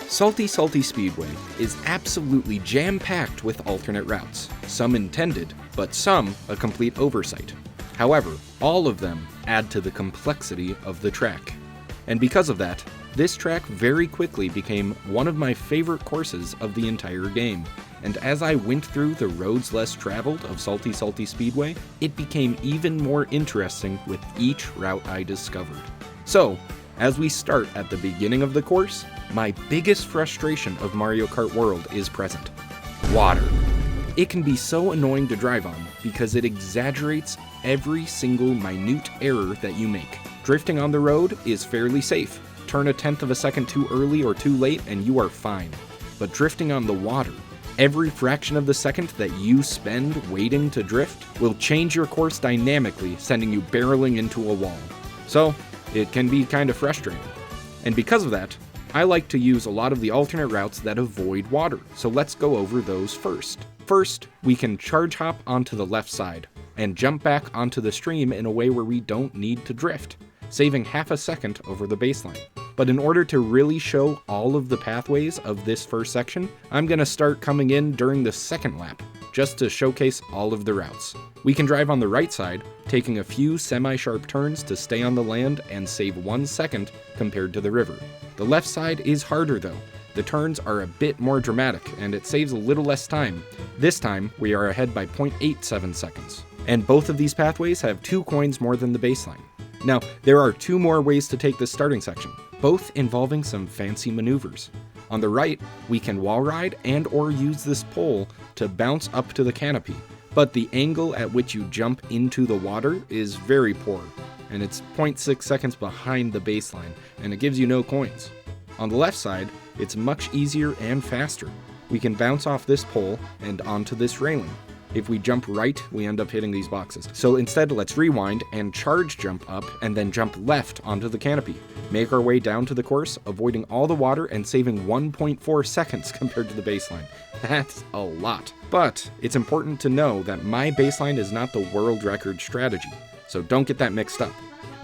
Salty Salty Speedway is absolutely jam-packed with alternate routes, some intended, but some a complete oversight. However, all of them add to the complexity of the track. And because of that, this track very quickly became one of my favorite courses of the entire game. And as I went through the roads less traveled of Salty Salty Speedway, it became even more interesting with each route I discovered. So, as we start at the beginning of the course, my biggest frustration of Mario Kart World is present: water. It can be so annoying to drive on because it exaggerates every single minute error that you make. Drifting on the road is fairly safe. Turn a tenth of a second too early or too late and you are fine. But drifting on the water, every fraction of the second that you spend waiting to drift will change your course dynamically, sending you barreling into a wall. So, it can be kind of frustrating. And because of that, I like to use a lot of the alternate routes that avoid water, so let's go over those first. First, we can charge hop onto the left side, and jump back onto the stream in a way where we don't need to drift, saving half a second over the baseline. But in order to really show all of the pathways of this first section, I'm going to start coming in during the second lap, just to showcase all of the routes. We can drive on the right side, taking a few semi-sharp turns to stay on the land and save 1 second compared to the river. The left side is harder though. The turns are a bit more dramatic and it saves a little less time. This time, we are ahead by 0.87 seconds. And both of these pathways have 2 coins more than the baseline. Now, there are 2 more ways to take this starting section, both involving some fancy maneuvers. On the right, we can wall ride and or use this pole to bounce up to the canopy, but the angle at which you jump into the water is very poor, and it's 0.6 seconds behind the baseline, and it gives you no coins. On the left side, it's much easier and faster. We can bounce off this pole and onto this railing. If we jump right, we end up hitting these boxes. So instead, let's rewind and charge jump up and then jump left onto the canopy. Make our way down to the course, avoiding all the water and saving 1.4 seconds compared to the baseline. That's a lot. But it's important to know that my baseline is not the world record strategy, so don't get that mixed up.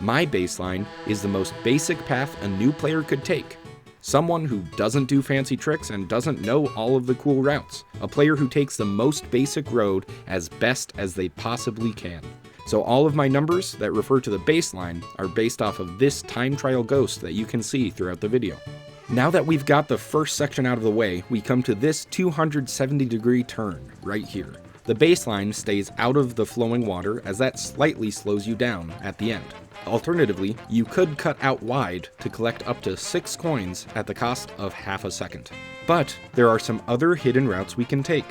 My baseline is the most basic path a new player could take. Someone who doesn't do fancy tricks and doesn't know all of the cool routes. A player who takes the most basic road as best as they possibly can. So all of my numbers that refer to the baseline are based off of this time trial ghost that you can see throughout the video. Now that we've got the first section out of the way, we come to this 270-degree turn right here. The baseline stays out of the flowing water as that slightly slows you down at the end. Alternatively, you could cut out wide to collect up to 6 coins at the cost of half a second. But there are some other hidden routes we can take.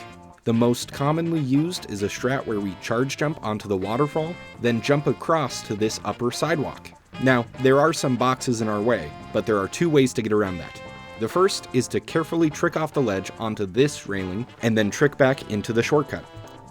The most commonly used is a strat where we charge jump onto the waterfall, then jump across to this upper sidewalk. Now, there are some boxes in our way, but there are 2 ways to get around that. The first is to carefully trick off the ledge onto this railing, and then trick back into the shortcut.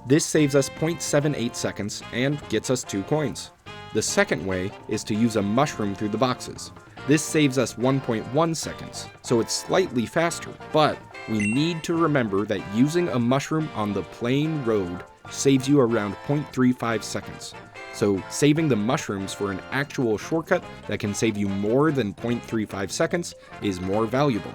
This saves us 0.78 seconds and gets us 2 coins. The second way is to use a mushroom through the boxes. This saves us 1.1 seconds, so it's slightly faster, but we need to remember that using a mushroom on the plain road saves you around 0.35 seconds. So saving the mushrooms for an actual shortcut that can save you more than 0.35 seconds is more valuable.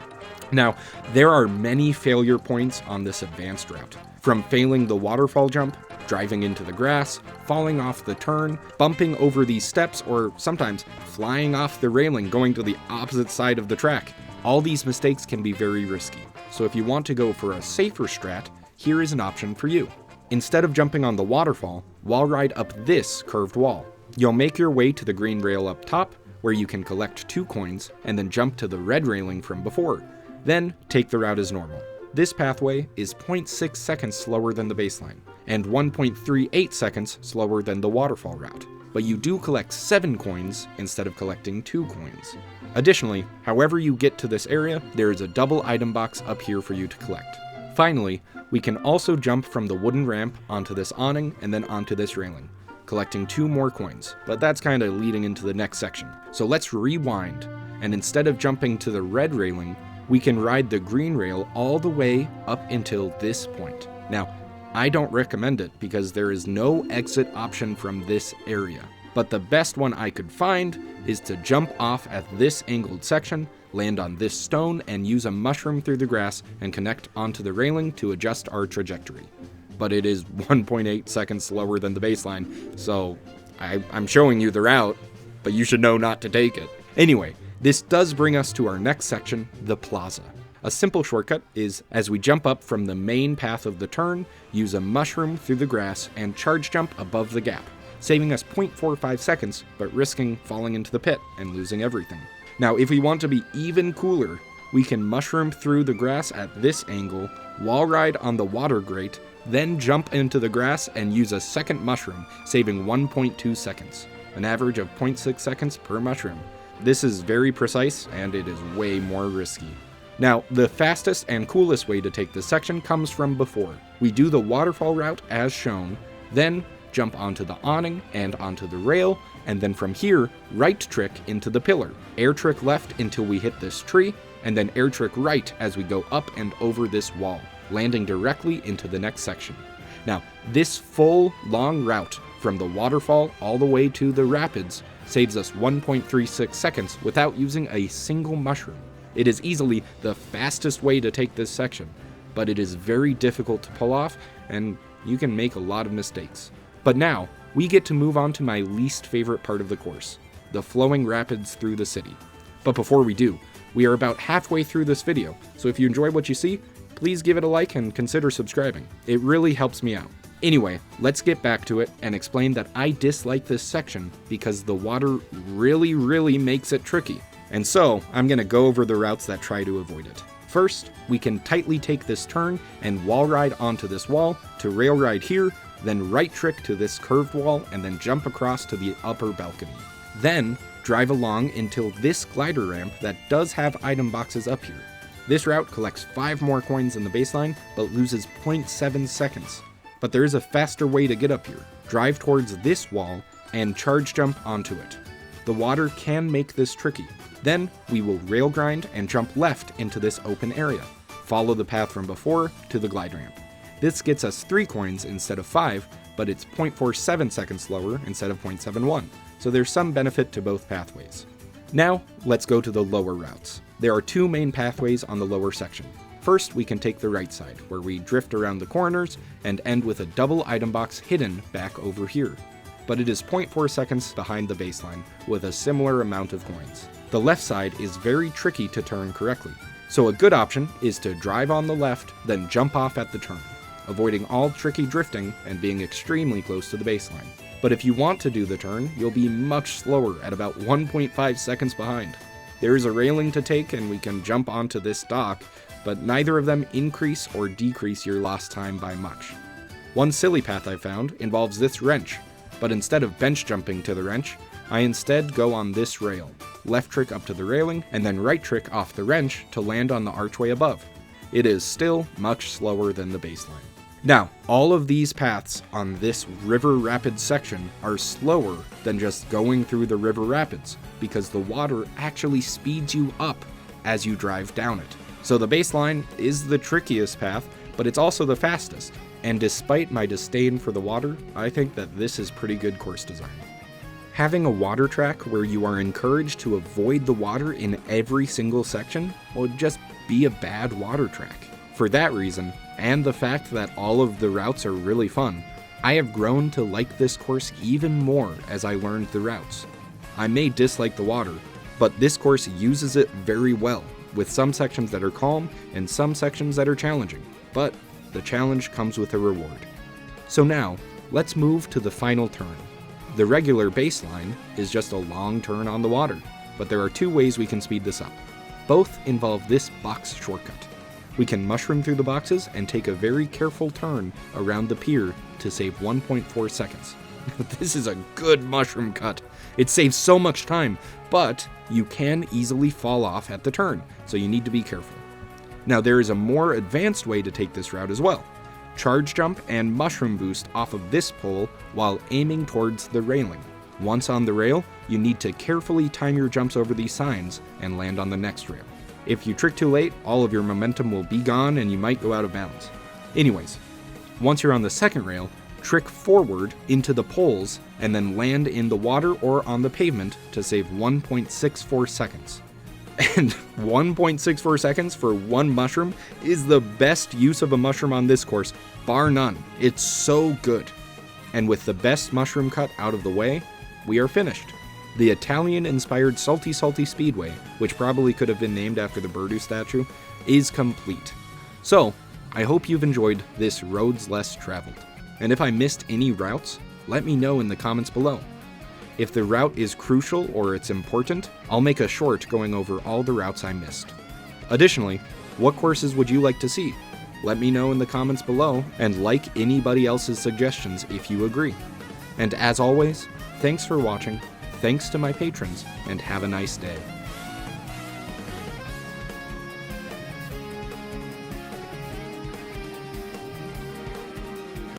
Now, there are many failure points on this advanced route. From failing the waterfall jump, driving into the grass, falling off the turn, bumping over these steps, or sometimes flying off the railing going to the opposite side of the track. All these mistakes can be very risky. So if you want to go for a safer strat, here is an option for you. Instead of jumping on the waterfall, wall ride up this curved wall. You'll make your way to the green rail up top, where you can collect 2 coins, and then jump to the red railing from before. Then take the route as normal. This pathway is 0.6 seconds slower than the baseline, and 1.38 seconds slower than the waterfall route. But you do collect 7 coins instead of collecting 2 coins. Additionally, however you get to this area, there is a double item box up here for you to collect. Finally, we can also jump from the wooden ramp onto this awning and then onto this railing, collecting 2 more coins, but that's kind of leading into the next section. So let's rewind, and instead of jumping to the red railing, we can ride the green rail all the way up until this point. Now, I don't recommend it because there is no exit option from this area, but the best one I could find is to jump off at this angled section, land on this stone, and use a mushroom through the grass and connect onto the railing to adjust our trajectory. But it is 1.8 seconds slower than the baseline, so I'm showing you the route, but you should know not to take it. Anyway, this does bring us to our next section, the plaza. A simple shortcut is, as we jump up from the main path of the turn, use a mushroom through the grass and charge jump above the gap, saving us 0.45 seconds, but risking falling into the pit and losing everything. Now, if we want to be even cooler, we can mushroom through the grass at this angle, wall ride on the water grate, then jump into the grass and use a second mushroom, saving 1.2 seconds, an average of 0.6 seconds per mushroom. This is very precise, and it is way more risky. Now, the fastest and coolest way to take this section comes from before. We do the waterfall route as shown, then jump onto the awning and onto the rail, and then from here, right trick into the pillar, air trick left until we hit this tree, and then air trick right as we go up and over this wall, landing directly into the next section. Now, this full long route from the waterfall all the way to the rapids saves us 1.36 seconds without using a single mushroom. It is easily the fastest way to take this section, but it is very difficult to pull off, and you can make a lot of mistakes. But now, we get to move on to my least favorite part of the course, the flowing rapids through the city. But before we do, we are about halfway through this video, so if you enjoy what you see, please give it a like and consider subscribing. It really helps me out. Anyway, let's get back to it and explain that I dislike this section because the water really makes it tricky. And so, I'm going to go over the routes that try to avoid it. First, we can tightly take this turn and wall ride onto this wall to rail ride here, then right trick to this curved wall, and then jump across to the upper balcony. Then, drive along until this glider ramp that does have item boxes up here. This route collects 5 more coins than the baseline, but loses 0.7 seconds. But there is a faster way to get up here. Drive towards this wall and charge jump onto it. The water can make this tricky. Then, we will rail grind and jump left into this open area. Follow the path from before to the glide ramp. This gets us 3 coins instead of 5, but it's 0.47 seconds slower instead of 0.71, so there's some benefit to both pathways. Now, let's go to the lower routes. There are 2 main pathways on the lower section. First, we can take the right side, where we drift around the corners and end with a double item box hidden back over here. But it is 0.4 seconds behind the baseline, with a similar amount of coins. The left side is very tricky to turn correctly, so a good option is to drive on the left, then jump off at the turn, avoiding all tricky drifting and being extremely close to the baseline. But if you want to do the turn, you'll be much slower at about 1.5 seconds behind. There is a railing to take and we can jump onto this dock, but neither of them increase or decrease your lost time by much. One silly path I found involves this wrench, but instead of bench jumping to the wrench, I instead go on this rail, left trick up to the railing, and then right trick off the wrench to land on the archway above. It is still much slower than the baseline. Now, all of these paths on this river rapids section are slower than just going through the river rapids, because the water actually speeds you up as you drive down it. So the baseline is the trickiest path, but it's also the fastest. And despite my disdain for the water, I think that this is pretty good course design. Having a water track where you are encouraged to avoid the water in every single section would just be a bad water track. For that reason, and the fact that all of the routes are really fun, I have grown to like this course even more as I learned the routes. I may dislike the water, but this course uses it very well, with some sections that are calm and some sections that are challenging, but the challenge comes with a reward. So now, let's move to the final turn. The regular baseline is just a long turn on the water, but there are 2 ways we can speed this up. Both involve this box shortcut. We can mushroom through the boxes and take a very careful turn around the pier to save 1.4 seconds. This is a good mushroom cut. It saves so much time, but you can easily fall off at the turn, so you need to be careful. Now there is a more advanced way to take this route as well. Charge jump and mushroom boost off of this pole while aiming towards the railing. Once on the rail, you need to carefully time your jumps over these signs and land on the next rail. If you trick too late, all of your momentum will be gone and you might go out of bounds. Anyways, once you're on the second rail, trick forward into the poles and then land in the water or on the pavement to save 1.64 seconds. And 1.64 seconds for one mushroom is the best use of a mushroom on this course, bar none. It's so good. And with the best mushroom cut out of the way, we are finished. The Italian-inspired Salty Salty Speedway, which probably could have been named after the Birdu statue, is complete. So, I hope you've enjoyed this Roads Less Traveled. And if I missed any routes, let me know in the comments below. If the route is crucial or it's important, I'll make a short going over all the routes I missed. Additionally, what courses would you like to see? Let me know in the comments below, and like anybody else's suggestions if you agree. And as always, thanks for watching, thanks to my patrons, and have a nice day.